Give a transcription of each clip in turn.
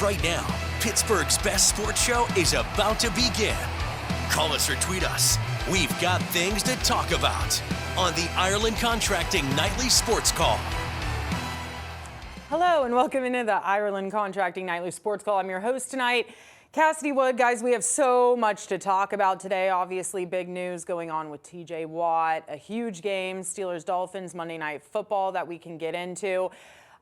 Right now, Pittsburgh's best sports show is about to begin. Call us or tweet us. We've got things to talk about on the Ireland Contracting Nightly Sports Call. Hello and welcome into the Ireland Contracting Nightly Sports Call. I'm your host tonight, Cassidy Wood. Guys, we have so much to talk about today. Obviously, big news going on with TJ Watt, a huge game, Steelers-Dolphins Monday Night Football that we can get into.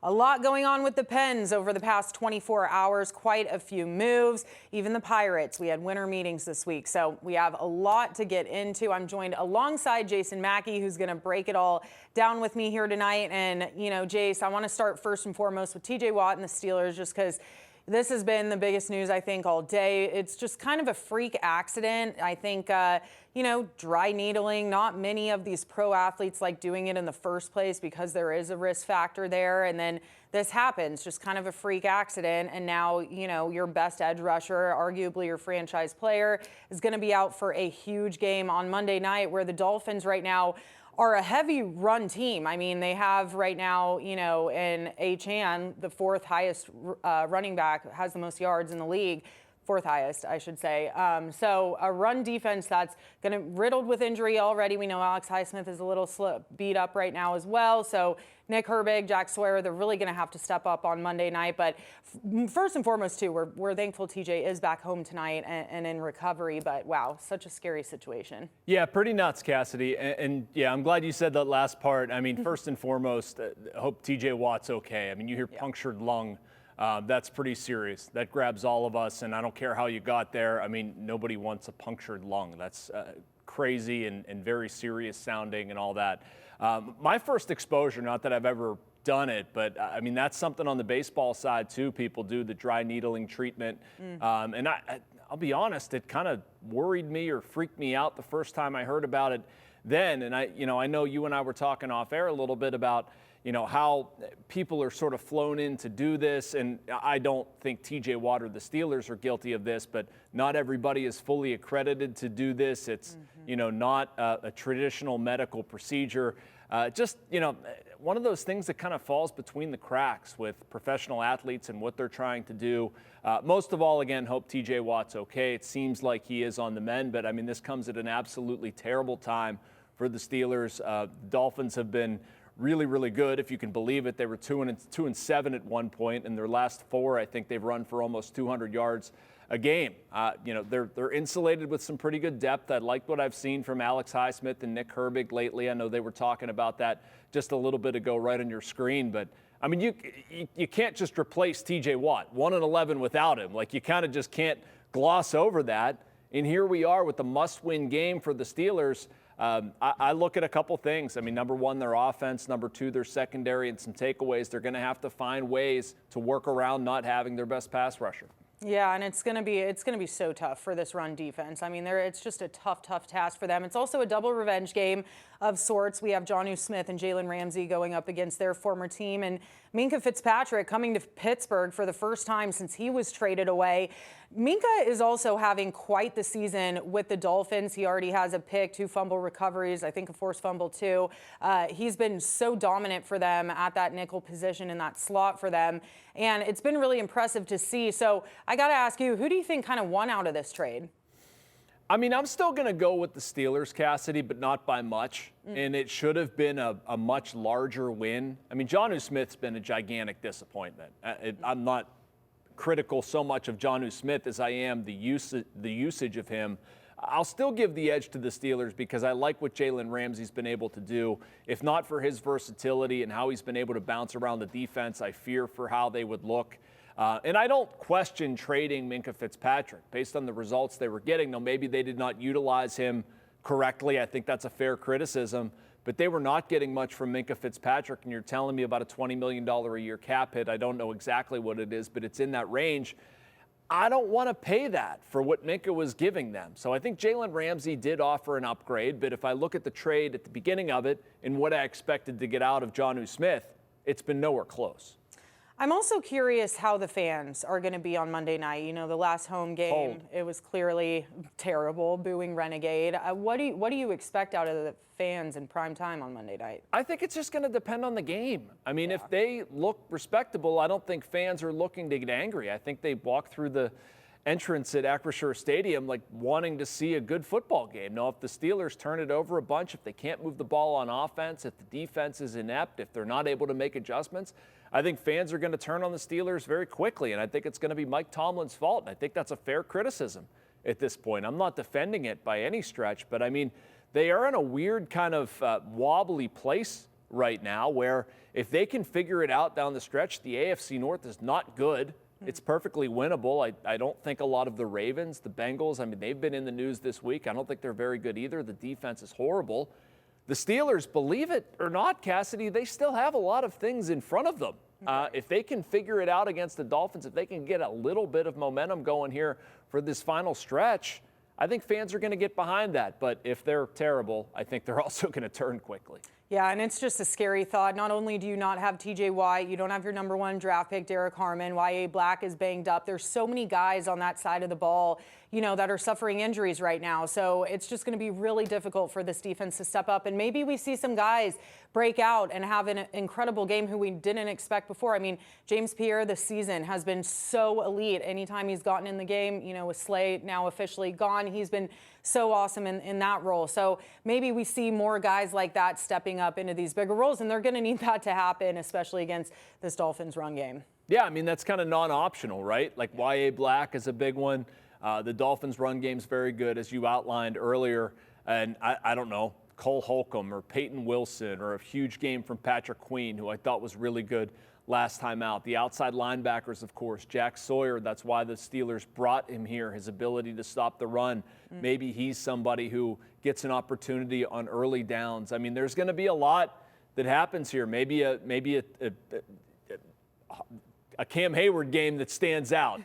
A lot going on with the Pens over the past 24 hours, quite a few moves. Even the Pirates, we had winter meetings this week, so we have a lot to get into. I'm joined alongside Jason Mackey, who's going to break it all down with me here tonight. And, you know, Jace, I want to start first and foremost with TJ Watt and the Steelers, just because this has been the biggest news, I think, all day. It's just kind of a freak accident. I think, you know, dry needling, not many of these pro athletes like doing it in the first place because there is a risk factor there. And then this happens, just kind of a freak accident. And now, you know, your best edge rusher, arguably your franchise player, is going to be out for a huge game on Monday night, where the Dolphins right now are a heavy run team. I mean, they have right now, you know, in Achan, the fourth highest running back, has the most yards in the league. Fourth highest, I should say. So a run defense that's going to riddled with injury already. We know Alex Highsmith is a little beat up right now as well. So Nick Herbig, Jack Sawyer, they're really going to have to step up on Monday night. But first and foremost, too, we're thankful TJ is back home tonight and in recovery. But wow, such a scary situation. Yeah, pretty nuts, Cassidy. And yeah, I'm glad you said that last part. I mean, first and foremost, hope TJ Watt's okay. I mean, you hear punctured lung. That's pretty serious. That grabs all of us, and I don't care how you got there. I mean, nobody wants a punctured lung. That's crazy and very serious sounding and all that. My first exposure, not that I've ever done it, but I mean, that's something on the baseball side too. People do the dry needling treatment. And I'll be honest, it kind of worried me or freaked me out the first time I heard about it then. And I know you and I were talking off air a little bit about, you know, how people are sort of flown in to do this. And I don't think TJ Watt or the Steelers are guilty of this, but not everybody is fully accredited to do this. It's, you know, not a traditional medical procedure. Just, you know, one of those things that kind of falls between the cracks with professional athletes and what they're trying to do. Most of all, again, hope TJ Watt's okay. It seems like he is on the mend, but I mean, this comes at an absolutely terrible time for the Steelers. Dolphins have been really, really good, if you can believe it. They were 2-7 at one point. In their last four, I think they've run for almost 200 yards a game. You know, they're insulated with some pretty good depth. I like what I've seen from Alex Highsmith and Nick Herbig lately. I know they were talking about that just a little bit ago right on your screen. But, I mean, you can't just replace TJ Watt, 1-11 without him. Like, you kind of just can't gloss over that. And here we are with the must-win game for the Steelers. I look at a couple things. I mean, number one, their offense. Number two, their secondary, and some takeaways. They're going to have to find ways to work around not having their best pass rusher. Yeah, and it's going to be so tough for this run defense. I mean, it's just a tough task for them. It's also a double revenge game of sorts. We have Jonnu Smith and Jalen Ramsey going up against their former team, and Minkah Fitzpatrick coming to Pittsburgh for the first time since he was traded away. Minkah is also having quite the season with the Dolphins. He already has a pick, 2 fumble recoveries, I think a forced fumble too. He's been so dominant for them at that nickel position in that slot for them, and it's been really impressive to see. So I got to ask you, who do you think kind of won out of this trade? I mean, I'm still going to go with the Steelers, Cassidy, but not by much. And it should have been a much larger win. I mean, Jonnu Smith's been a gigantic disappointment. I'm not critical so much of Jonnu Smith as I am the usage of him. I'll still give the edge to the Steelers because I like what Jalen Ramsey's been able to do. If not for his versatility and how he's been able to bounce around the defense, I fear for how they would look. And I don't question trading Minkah Fitzpatrick based on the results they were getting. Now, maybe they did not utilize him correctly. I think that's a fair criticism. But they were not getting much from Minkah Fitzpatrick, and you're telling me about a $20 million a year cap hit. I don't know exactly what it is, but it's in that range. I don't want to pay that for what Minkah was giving them. So I think Jalen Ramsey did offer an upgrade, but if I look at the trade at the beginning of it and what I expected to get out of Jonnu Smith, it's been nowhere close. I'm also curious how the fans are going to be on Monday night. You know, the last home game, It was clearly terrible, booing Renegade. What do you expect out of the fans in prime time on Monday night? I think it's just going to depend on the game. I mean, if they look respectable, I don't think fans are looking to get angry. I think they walk through the entrance at Acrisure Stadium like wanting to see a good football game. Now, if the Steelers turn it over a bunch, if they can't move the ball on offense, if the defense is inept, if they're not able to make adjustments, I think fans are going to turn on the Steelers very quickly, and I think it's going to be Mike Tomlin's fault. And I think that's a fair criticism at this point. I'm not defending it by any stretch, but I mean, they are in a weird kind of wobbly place right now where if they can figure it out down the stretch, the AFC North is not good. It's perfectly winnable. I don't think a lot of the Ravens, the Bengals, I mean, they've been in the news this week. I don't think they're very good either. The defense is horrible. The Steelers, believe it or not, Cassidy, they still have a lot of things in front of them. If they can figure it out against the Dolphins, if they can get a little bit of momentum going here for this final stretch, I think fans are going to get behind that. But if they're terrible, I think they're also going to turn quickly. Yeah, and it's just a scary thought. Not only do you not have TJ Watt, you don't have your #1 draft pick, Derek Harmon. Y.A. Black is banged up. There's so many guys on that side of the ball, you know, that are suffering injuries right now. So it's just going to be really difficult for this defense to step up. And maybe we see some guys break out and have an incredible game who we didn't expect before. I mean, James Pierre this season has been so elite. Anytime he's gotten in the game, you know, with Slay now officially gone, he's been so awesome in that role. So maybe we see more guys like that stepping up into these bigger roles, and they're going to need that to happen, especially against this Dolphins run game. Yeah, I mean, that's kind of non-optional, right? Like Y.A. Black is a big one. The Dolphins run game's very good, as you outlined earlier. And I don't know, Cole Holcomb or Peyton Wilson, or a huge game from Patrick Queen, who I thought was really good last time out. The outside linebackers, of course, Jack Sawyer. That's why the Steelers brought him here, his ability to stop the run. Maybe he's somebody who gets an opportunity on early downs. I mean, there's going to be a lot that happens here. Maybe a Cam Hayward game that stands out.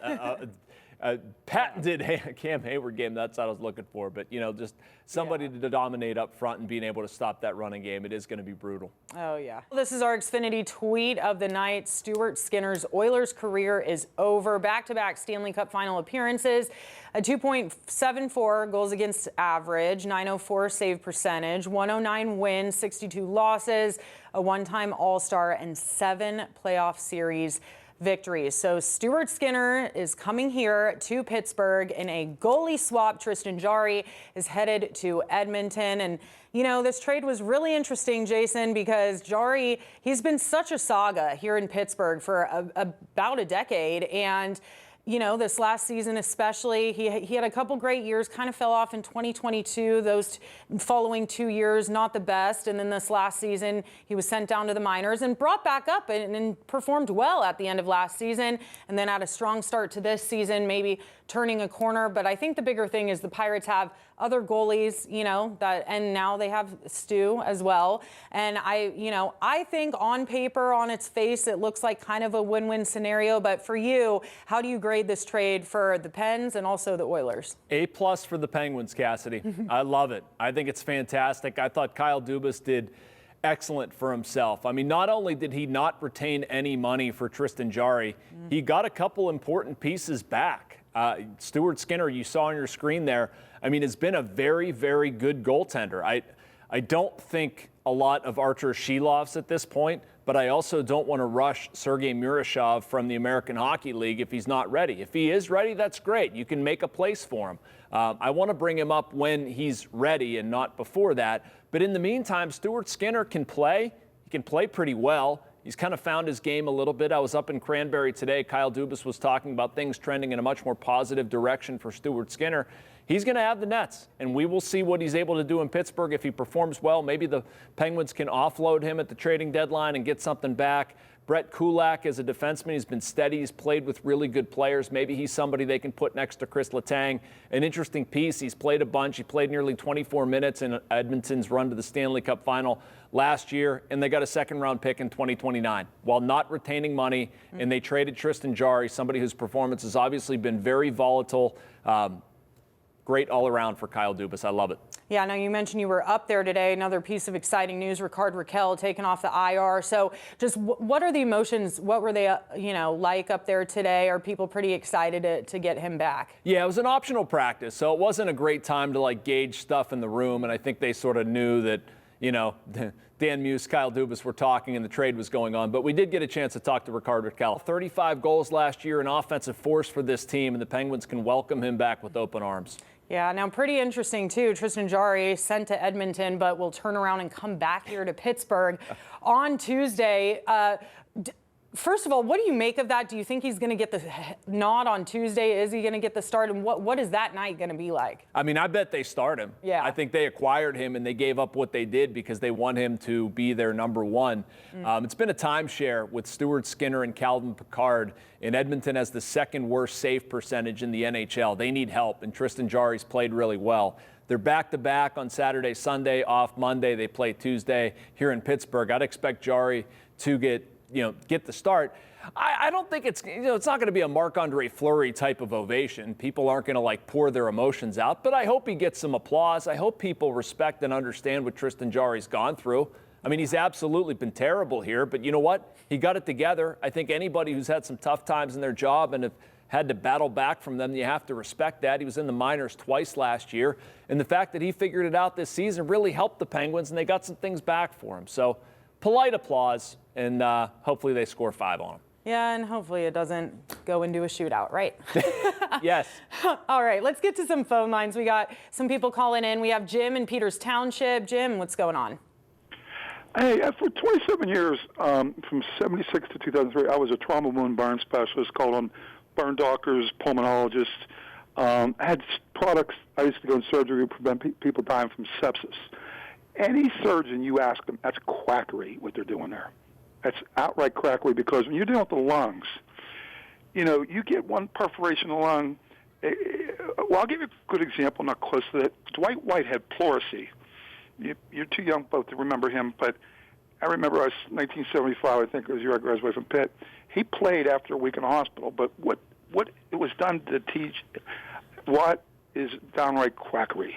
A patented Cam Hayward game, that's what I was looking for. But, you know, just somebody to dominate up front and being able to stop that running game. It is going to be brutal. Oh, yeah. This is our Xfinity tweet of the night. Stuart Skinner's Oilers career is over. Back-to-back Stanley Cup final appearances, a 2.74 goals against average, 904 save percentage, 109 wins, 62 losses, a one-time All-Star, and 7 playoff series victories. So Stuart Skinner is coming here to Pittsburgh in a goalie swap. Tristan Jarry is headed to Edmonton. And, you know, this trade was really interesting, Jason, because Jarry, he's been such a saga here in Pittsburgh for about a decade. And, you know, this last season especially, he had a couple great years, kind of fell off in 2022. Those following 2 years, not the best. And then this last season, he was sent down to the minors and brought back up and performed well at the end of last season. And then had a strong start to this season, maybe turning a corner. But I think the bigger thing is the Pirates have other goalies, you know, and now they have Stu as well. And I think on paper, on its face, it looks like kind of a win-win scenario. But for you, how do you grade this trade for the Pens and also the Oilers? A+ for the Penguins, Cassidy. I love it. I think it's fantastic. I thought Kyle Dubas did excellent for himself. I mean, not only did he not retain any money for Tristan Jarry, he got a couple important pieces back. Stuart Skinner, you saw on your screen there, I mean, has been a very, very good goaltender. I don't think a lot of Artur Shilovs at this point, but I also don't want to rush Sergei Murashov from the American Hockey League if he's not ready. If he is ready, that's great. You can make a place for him. I want to bring him up when he's ready and not before that. But in the meantime, Stuart Skinner can play. He can play pretty well. He's kind of found his game a little bit. I was up in Cranberry today. Kyle Dubas was talking about things trending in a much more positive direction for Stuart Skinner. He's going to have the nets, and we will see what he's able to do in Pittsburgh. If he performs well, maybe the Penguins can offload him at the trading deadline and get something back. Brett Kulak is a defenseman. He's been steady. He's played with really good players. Maybe he's somebody they can put next to Chris Letang. An interesting piece. He's played a bunch. He played nearly 24 minutes in Edmonton's run to the Stanley Cup final last year, and they got a second-round pick in 2029 while not retaining money, and they traded Tristan Jarry, somebody whose performance has obviously been very volatile. great all around for Kyle Dubas. I love it. Yeah, now you mentioned you were up there today. Another piece of exciting news, Ricard Raquel taken off the IR. So just what are the emotions? What were they, like up there today? Are people pretty excited to get him back? Yeah, it was an optional practice, so it wasn't a great time to gauge stuff in the room. And I think they sort of knew that, Dan Muse, Kyle Dubas were talking and the trade was going on. But we did get a chance to talk to Ricard Raquel. 35 goals last year, an offensive force for this team, and the Penguins can welcome him back with open arms. Yeah, now pretty interesting, too. Tristan Jarry sent to Edmonton, but will turn around and come back here to Pittsburgh on Tuesday. First of all, what do you make of that? Do you think he's going to get the nod on Tuesday? Is he going to get the start? And what is that night going to be like? I mean, I bet they start him. Yeah. I think they acquired him and they gave up what they did because they want him to be their number one. It's been a timeshare with Stuart Skinner and Calvin Pickard. And Edmonton has the second worst save percentage in the NHL. They need help, and Tristan Jarry's played really well. They're back-to-back on Saturday, Sunday, off Monday. They play Tuesday here in Pittsburgh. I'd expect Jarry to get the start. I don't think it's not going to be a Marc-Andre Fleury type of ovation. People aren't going to pour their emotions out, but I hope he gets some applause. I hope people respect and understand what Tristan Jarry's gone through. I mean, he's absolutely been terrible here, but you know what? He got it together. I think anybody who's had some tough times in their job and have had to battle back from them, you have to respect that. He was in the minors twice last year, and the fact that he figured it out this season really helped the Penguins, and they got some things back for him. So polite applause, and hopefully they score 5 on him. Yeah, and hopefully it doesn't go into a shootout, right? Yes. All right, let's get to some phone lines. We got some people calling in. We have Jim in Peters Township. Jim, what's going on? Hey, for 27 years, from 76 to 2003, I was a trauma wound burn specialist, called on burn doctors, pulmonologists. I had products. I used to go in surgery to prevent people dying from sepsis. Any surgeon you ask them, that's quackery, what they're doing there. That's outright quackery, because when you're dealing with the lungs, you get one perforation in the lung. Well, I'll give you a good example, not close to that. Dwight White had pleurisy. You're too young both to remember him, but I remember I was 1975, I think it was the year I graduated from Pitt. He played after a week in the hospital, but what it was done to teach what is downright quackery.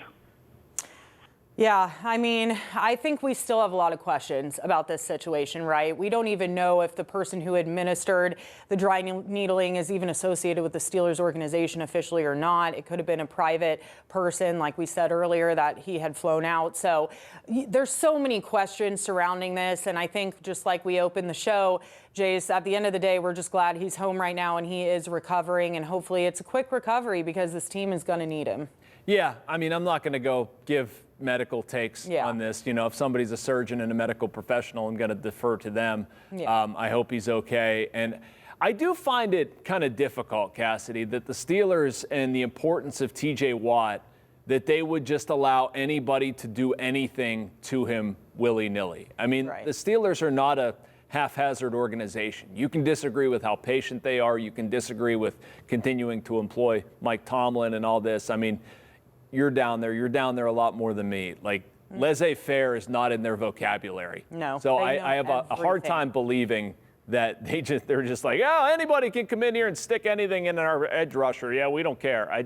Yeah, I mean, I think we still have a lot of questions about this situation, right? We don't even know if the person who administered the dry needling is even associated with the Steelers organization officially or not. It could have been a private person, like we said earlier, that he had flown out. So there's so many questions surrounding this. And I think, just like we opened the show, Jace, at the end of the day, we're just glad he's home right now and he is recovering. And hopefully it's a quick recovery, because this team is going to need him. Yeah, I mean, I'm not going to go give medical takes on this. If somebody's a surgeon and a medical professional, I'm going to defer to them. I hope he's okay. And I do find it kind of difficult, Cassidy, that the Steelers and the importance of TJ Watt, that they would just allow anybody to do anything to him willy-nilly. I mean, the Steelers are not a haphazard organization. You can disagree with how patient they are. You can disagree with continuing to employ Mike Tomlin and all this. I mean, you're down there a lot more than me. Laissez-faire is not in their vocabulary. No. So I have a hard time believing that they're just like, oh, anybody can come in here and stick anything in our edge rusher. Yeah, we don't care.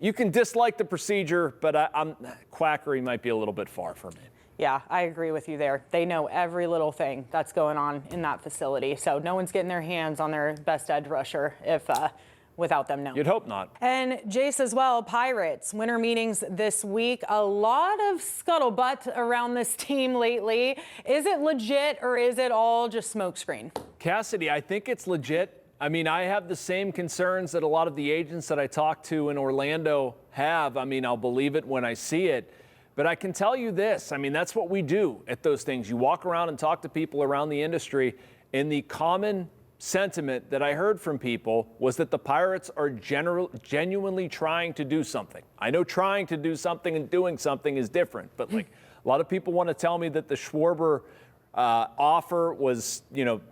You can dislike the procedure, but quackery might be a little bit far from it. Yeah, I agree with you there. They know every little thing that's going on in that facility. So no one's getting their hands on their best edge rusher without them knowing. You'd hope not. And Jace as well, Pirates, winter meetings this week. A lot of scuttlebutt around this team lately. Is it legit, or is it all just smokescreen? Cassidy, I think it's legit. I mean, I have the same concerns that a lot of the agents that I talk to in Orlando have. I mean, I'll believe it when I see it. But I can tell you this. I mean, that's what we do at those things. You walk around and talk to people around the industry, and the common sentiment that I heard from people was that the Pirates are genuinely trying to do something. I know trying to do something and doing something is different, but a lot of people want to tell me that the Schwarber offer was,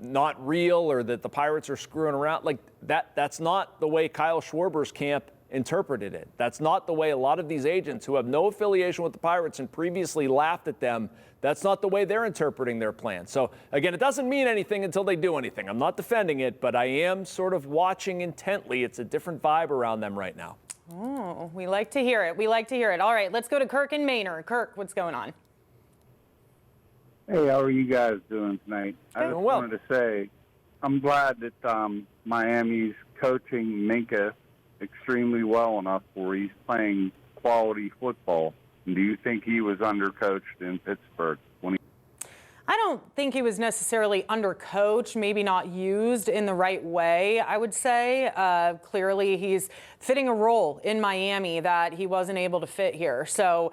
not real, or that the Pirates are screwing around. That's not the way Kyle Schwarber's camp interpreted it. That's not the way a lot of these agents who have no affiliation with the Pirates and previously laughed at them, that's not the way they're interpreting their plan. So, again, it doesn't mean anything until they do anything. I'm not defending it, but I am sort of watching intently. It's a different vibe around them right now. Oh, we like to hear it. We like to hear it. All right, let's go to Kirk and Maynard. Kirk, what's going on? Hey, how are you guys doing tonight? I just well. wanted to say I'm glad that Miami's coaching Minka extremely well enough where he's playing quality football. And do you think he was undercoached in Pittsburgh when he? I don't think he was necessarily undercoached, maybe not used in the right way, I would say. Clearly, he's fitting a role in Miami that he wasn't able to fit here. So,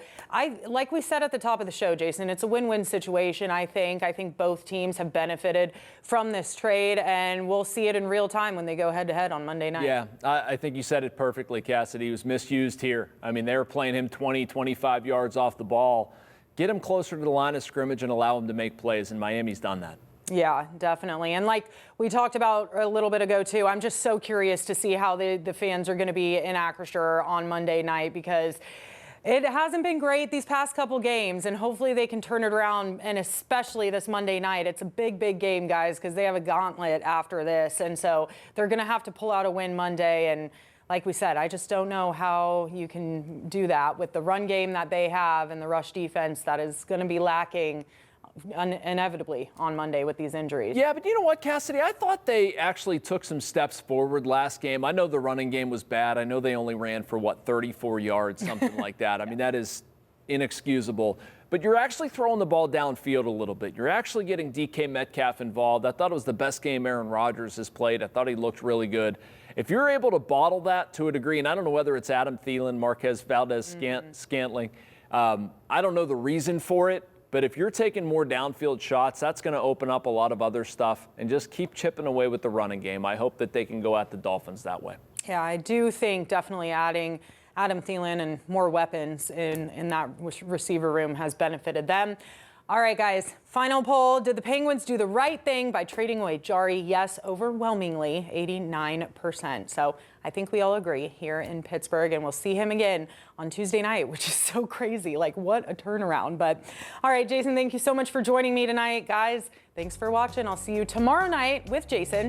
like we said at the top of the show, Jason, it's a win-win situation, I think. I think both teams have benefited from this trade, and we'll see it in real time when they go head-to-head on Monday night. Yeah, I think you said it perfectly, Cassidy. He was misused here. I mean, they were playing him 20, 25 yards off the ball. Get him closer to the line of scrimmage and allow him to make plays, and Miami's done that. Yeah, definitely. And like we talked about a little bit ago, too, I'm just so curious to see how the fans are going to be in Acrisure on Monday night, because it hasn't been great these past couple games, and hopefully they can turn it around, and especially this Monday night. It's a big, big game, guys, because they have a gauntlet after this, and so they're going to have to pull out a win Monday. And like we said, I just don't know how you can do that with the run game that they have and the rush defense that is going to be lacking inevitably on Monday with these injuries. Yeah, but you know what, Cassidy? I thought they actually took some steps forward last game. I know the running game was bad. I know they only ran for, 34 yards, something like that. I mean, that is inexcusable. But you're actually throwing the ball downfield a little bit. You're actually getting DK Metcalf involved. I thought it was the best game Aaron Rodgers has played. I thought he looked really good. If you're able to bottle that to a degree, and I don't know whether it's Adam Thielen, Marquez Valdez-Scantling, I don't know the reason for it, but if you're taking more downfield shots, that's going to open up a lot of other stuff, and just keep chipping away with the running game. I hope that they can go at the Dolphins that way. Yeah, I do think definitely adding Adam Thielen and more weapons in that receiver room has benefited them. All right, guys, final poll. Did the Penguins do the right thing by trading away Jari? Yes, overwhelmingly, 89%. So I think we all agree here in Pittsburgh, and we'll see him again on Tuesday night, which is so crazy. Like, what a turnaround. But all right, Jason, thank you so much for joining me tonight. Guys, thanks for watching. I'll see you tomorrow night with Jason.